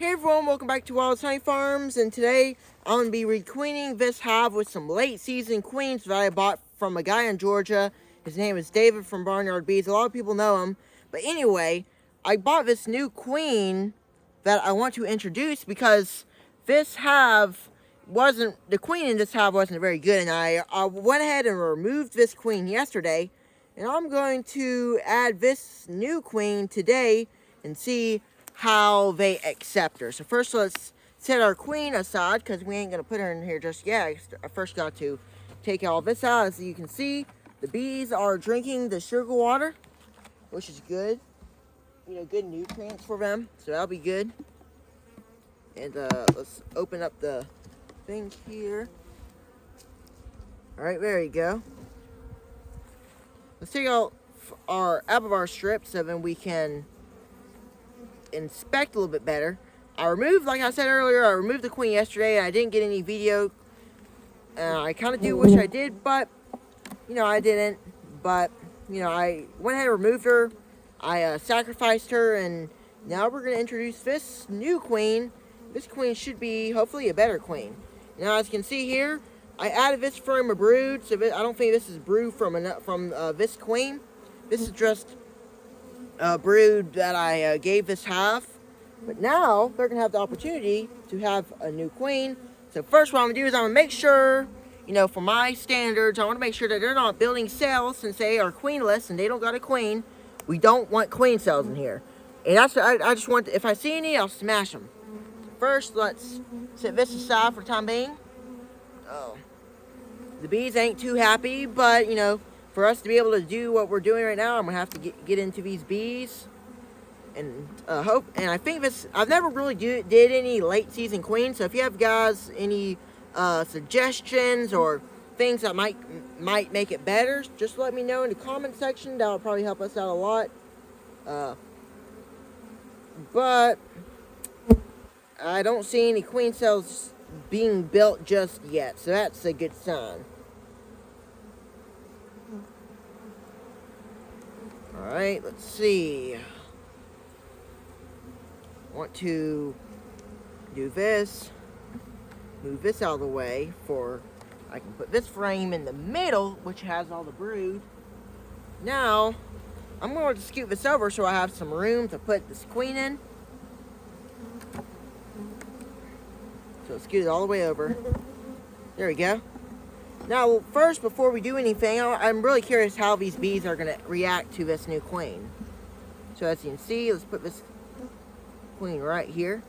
Hey everyone, welcome back to Wild Honey Farms, and today I'm going to be requeening this hive with some late season queens that I bought from a guy in Georgia. His name is David from Barnyard Bees. A lot of people know him. But anyway, I bought this new queen that I want to introduce because this hive the queen in this hive wasn't very good, and I went ahead and removed this queen yesterday, and I'm going to add this new queen today and see how they accept her. So first let's set our queen aside because we ain't gonna put her in here just yet. I first got to take all this out. As you can see, the bees are drinking the sugar water, which is good. You know, good nutrients for them, so that'll be good. And let's open up the thing here. All right, there you go. Let's take out our abavar strip so then we can inspect a little bit better. Like I said earlier, I removed the queen yesterday and I didn't get any video. I kind of do wish I did, but you know, I didn't. But you know, I went ahead and removed her. I sacrificed her, and now we're going to introduce this new queen. This queen should be hopefully a better queen. Now, as you can see here, I added this from a brood, so I don't think this is brood from this queen. This is just a brood that I gave this hive. But now they're going to have the opportunity to have a new queen. So first what I'm going to do is I'm going to make sure, you know, for my standards, I want to make sure that they're not building cells since they are queenless and they don't got a queen. We don't want queen cells in here. And that's I just want, if I see any, I'll smash them. First, let's set this aside for the time being. Oh, the bees ain't too happy, but you know, for us to be able to do what we're doing right now, I'm gonna have to get into these bees, and I think this. I've never really did any late season queens, so if you have guys any suggestions or things that might make it better, just let me know in the comment section. That'll probably help us out a lot. But I don't see any queen cells being built just yet, so that's a good sign. Alright, let's see. I want to do this. Move this out of the way I can put this frame in the middle, which has all the brood. Now, I'm going to scoot this over so I have some room to put this queen in. So scoot it all the way over. There we go. Now, first, before we do anything, I'm really curious how these bees are going to react to this new queen. So as you can see, let's put this queen right here.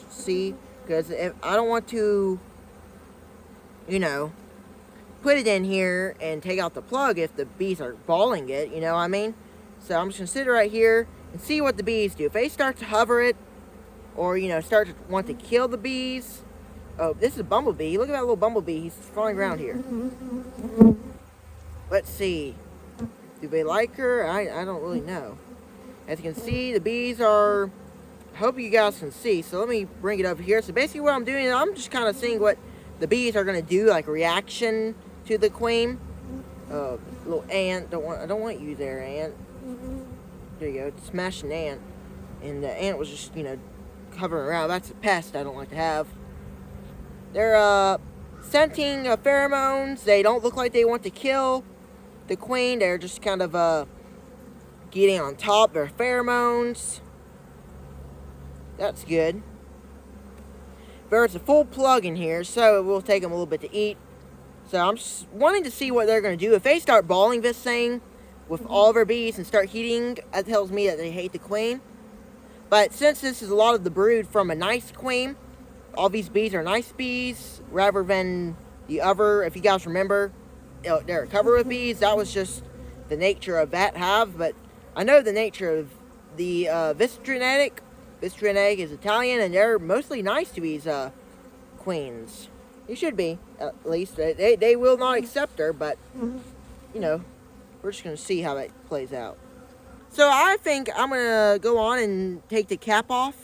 See, because I don't want to, you know, put it in here and take out the plug if the bees are balling it, you know what I mean? So I'm just going to sit it right here and see what the bees do. If they start to hover it, or, you know, start to want to kill the bees. Oh, this is a bumblebee. Look at that little bumblebee. He's flying around here. Let's see. Do they like her? I don't really know. As you can see, the bees are... I hope you guys can see. So let me bring it over here. So basically what I'm doing, I'm just kind of seeing what the bees are going to do, like reaction to the queen. Little ant. I don't want you there, ant. There you go. Smash an ant. And the ant was just, you know, hovering around. That's a pest I don't like to have. They're scenting pheromones. They don't look like they want to kill the queen. They're just kind of getting on top of their pheromones. That's good. There's a full plug in here, so it will take them a little bit to eat. So I'm just wanting to see what they're going to do. If they start balling this thing with all of their bees and start heating, that tells me that they hate the queen. But since this is a lot of the brood from a nice queen, all these bees are nice bees, rather than the other, if you guys remember, they're covered with bees. That was just the nature of that hive. But I know the nature of the Vistrenetic. Vistrenetic is Italian, and they're mostly nice to these queens. They should be, at least. They will not accept her, but, you know, we're just going to see how that plays out. So I think I'm going to go on and take the cap off.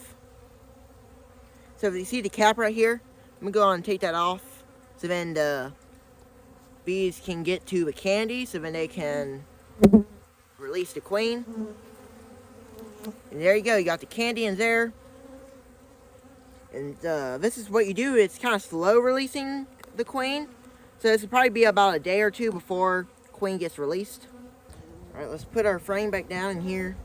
So if you see the cap right here, I'm going to go on and take that off. So then the bees can get to the candy, so then they can release the queen. And there you go, you got the candy in there. And this is what you do. It's kind of slow releasing the queen. So this will probably be about a day or two before queen gets released. All right, let's put our frame back down in here.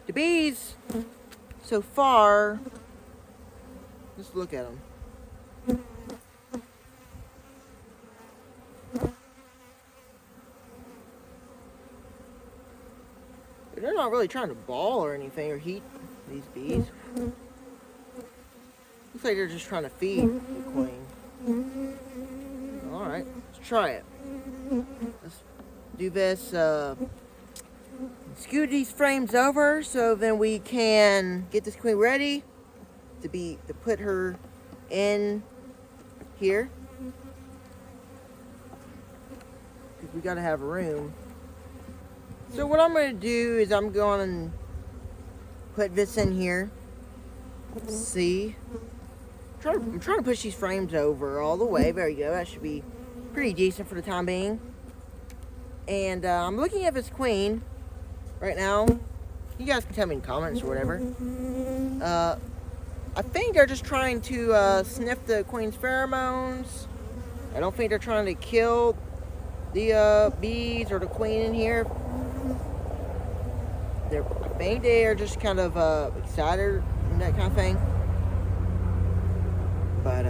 The bees, so far, let's look at them. They're not really trying to ball or anything or heat these bees. Looks like they're just trying to feed the queen. Alright, let's try it. Let's do this, scoot these frames over so then we can get this queen ready to put her in here. Because we gotta have room. So what I'm going to do is I'm going to put this in here. Let's see. I'm trying to push these frames over all the way. There you go. That should be pretty decent for the time being. And I'm looking at this queen right now. You guys can tell me in comments or whatever. I think they're just trying to sniff the queen's pheromones. I don't think they're trying to kill the bees or the queen in here. I think they are just kind of excited and that kind of thing. But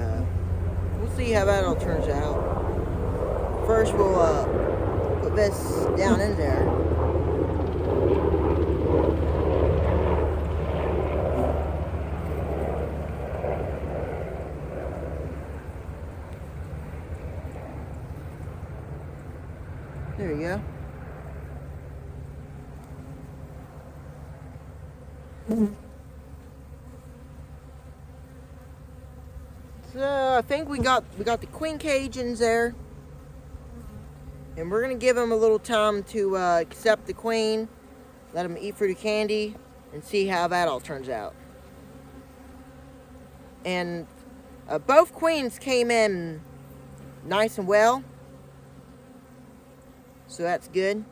we'll see how that all turns out. First, we'll put this down in there. There you go. So I think we got the queen cage in there, and we're gonna give them a little time to accept the queen, let them eat fruity candy, and see how that all turns out. And both queens came in nice and well, so that's good.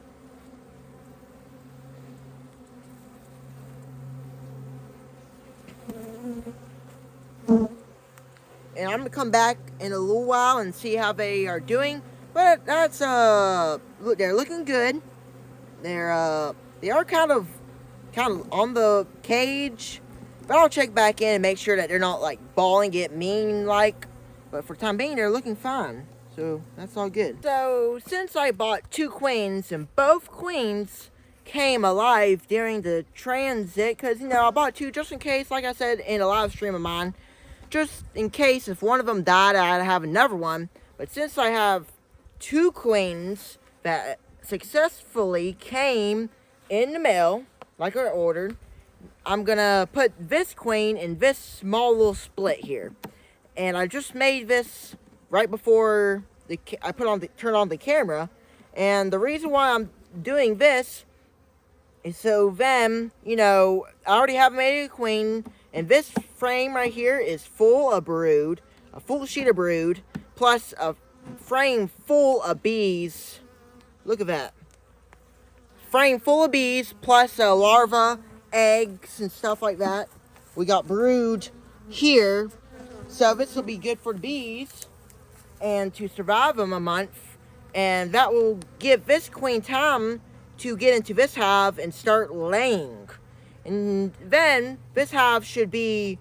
And I'm gonna come back in a little while and see how they are doing. But that's look, they're looking good. They are kind of on the cage. But I'll check back in and make sure that they're not like balling it mean like. But for the time being, they're looking fine. So that's all good. So since I bought 2 queens and both queens came alive during the transit, because I bought 2 just in case, like I said in a live stream of mine, just in case if one of them died, I'd have another one. But since I have 2 queens that successfully came in the mail, like I ordered, I'm gonna put this queen in this small little split here. And I just made this right before I turned on the camera. And the reason why I'm doing this is so then, I already have made a queen. And this frame right here is full of brood, a full sheet of brood, plus a frame full of bees. Look at that. Frame full of bees, plus a larva, eggs, and stuff like that. We got brood here. So this will be good for the bees and to survive them a month. And that will give this queen time to get into this hive and start laying. And then this hive should be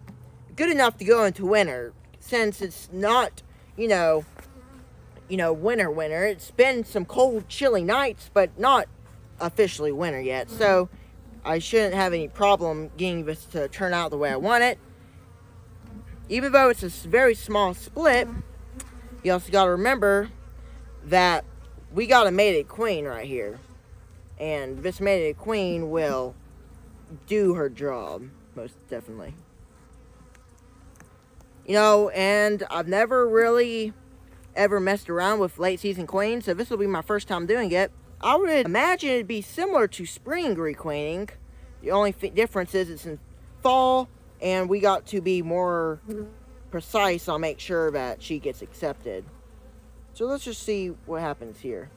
good enough to go into winter, since it's not, winter. It's been some cold, chilly nights, but not officially winter yet. So I shouldn't have any problem getting this to turn out the way I want it. Even though it's a very small split, you also got to remember that we got a mated queen right here. And this mated queen will do her job, most definitely. And I've never really ever messed around with late season queens, so this will be my first time doing it. I would imagine it'd be similar to spring requeening. The only difference is it's in fall, and we got to be more precise on make sure that she gets accepted. So let's just see what happens here.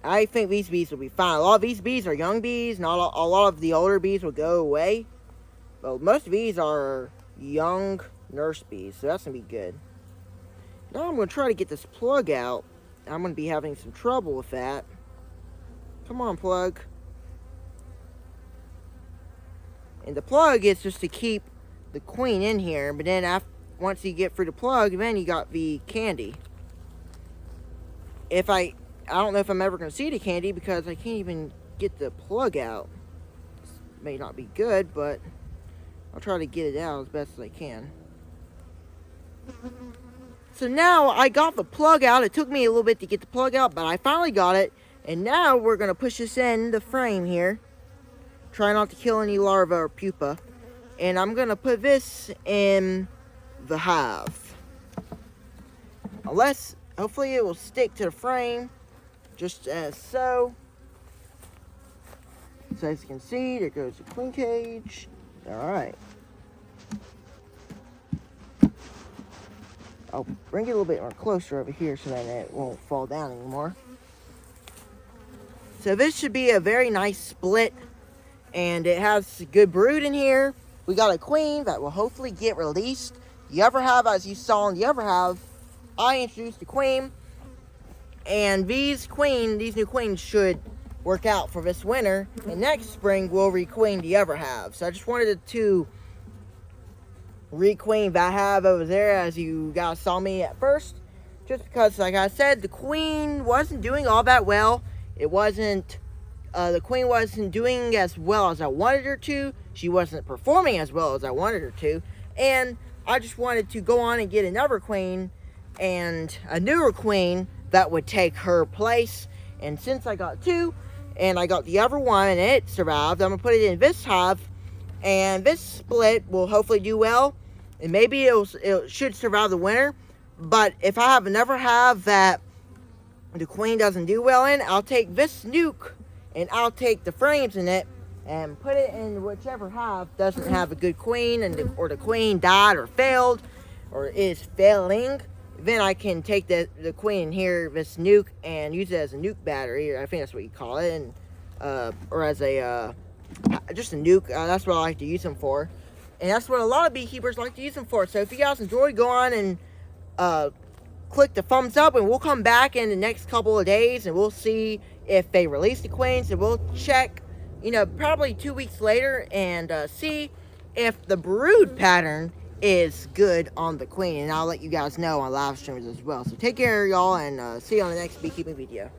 I think these bees will be fine. A lot of these bees are young bees. Not a lot of the older bees will go away. But most of these are young nurse bees, so that's going to be good. Now I'm going to try to get this plug out. I'm going to be having some trouble with that. Come on, plug. And the plug is just to keep the queen in here, but then once you get through the plug, then you got the candy. I don't know if I'm ever going to see the candy because I can't even get the plug out. This may not be good, but I'll try to get it out as best as I can. So now I got the plug out. It took me a little bit to get the plug out, but I finally got it. And now we're going to push this in the frame here. Try not to kill any larvae or pupa. And I'm going to put this in the hive. Hopefully it will stick to the frame. Just as so. So as you can see, there goes the queen cage. Alright. I'll bring it a little bit more closer over here so that it won't fall down anymore. So this should be a very nice split. And it has good brood in here. We got a queen that will hopefully get released. The other hive, as you saw in the other hive, I introduced the queen. And these new queens should work out for this winter. And next spring, we'll requeen the other hive. So I just wanted to requeen that hive over there as you guys saw me at first. Just because, like I said, the queen wasn't doing all that well. The queen wasn't doing as well as I wanted her to. She wasn't performing as well as I wanted her to. And I just wanted to go on and get another queen and a newer queen that would take her place. And since I got two, and I got the other one and it survived, I'm going to put it in this hive. And this split will hopefully do well. And maybe it should survive the winter. But if I have another hive that the queen doesn't do well in, I'll take this nuke and I'll take the frames in it and put it in whichever hive doesn't have a good queen, or the queen died or failed or is failing. Then I can take the queen in here, this nuke, and use it as a nuke battery. I think that's what you call it, and or as a just a nuke. That's what I like to use them for, and that's what a lot of beekeepers like to use them for. So if you guys enjoy, go on and click the thumbs up, and we'll come back in the next couple of days and we'll see if they release the queens, and we'll check, probably 2 weeks later and see if the brood pattern is good on the queen. And I'll let you guys know on live streams as well. So take care, y'all, and see you on the next beekeeping video.